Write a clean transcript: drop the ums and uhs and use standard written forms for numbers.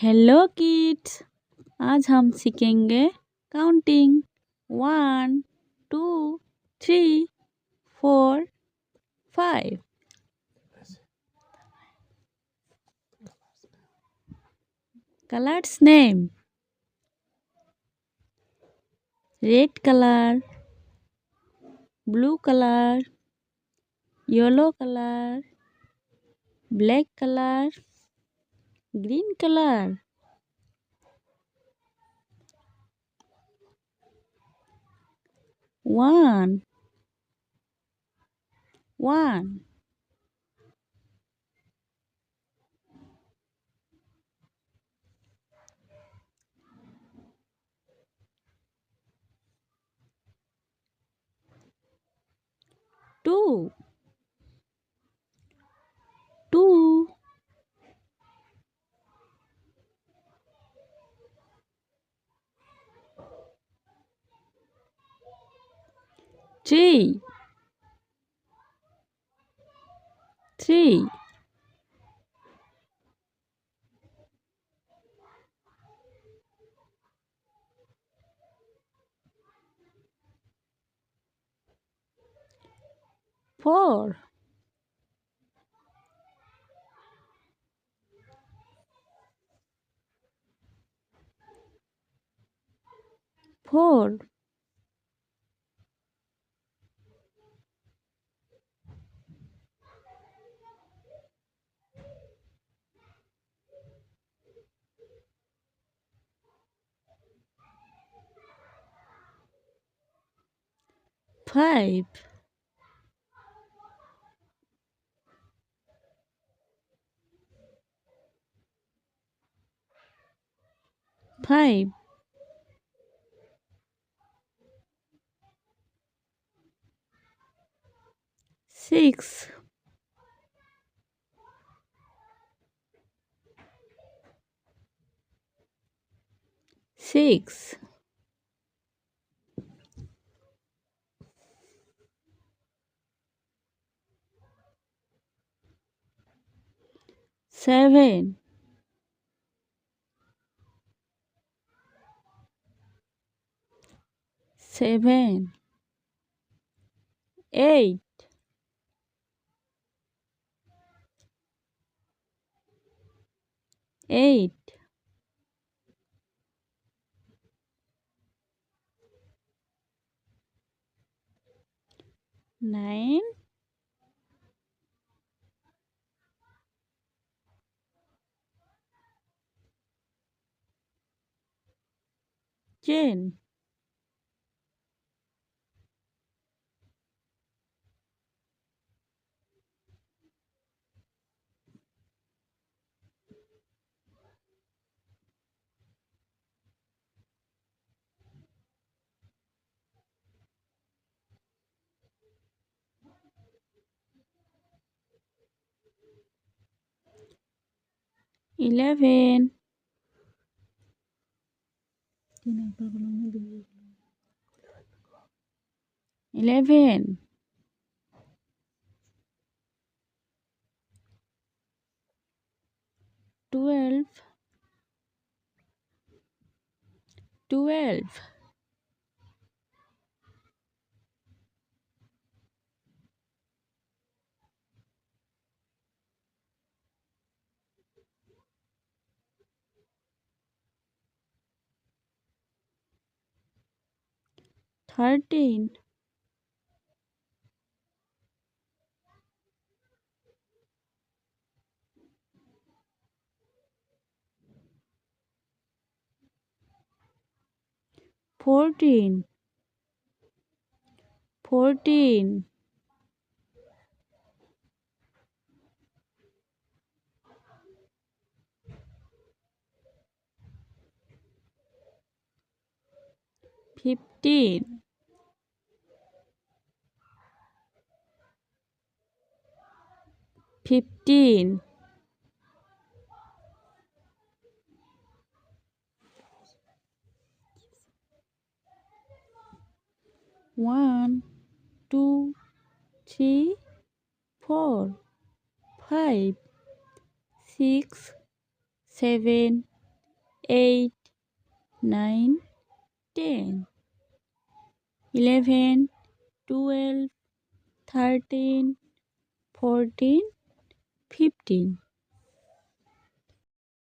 Hello kids. आज हम सीखेंगे counting. 1 2 3 4 5। Colors name: red color, blue color, yellow color, black color, green color. One, one, two, two, three, three, four, four, five, five, six, six, seven, seven, eight, eight, nine, 10, 11, 11, 12, 12, 13, 14, 14, 15, 15, 1, 2, 3, 4, 5, 6, 7, 8, 9, 10, 11, 12, 13, 14, 15.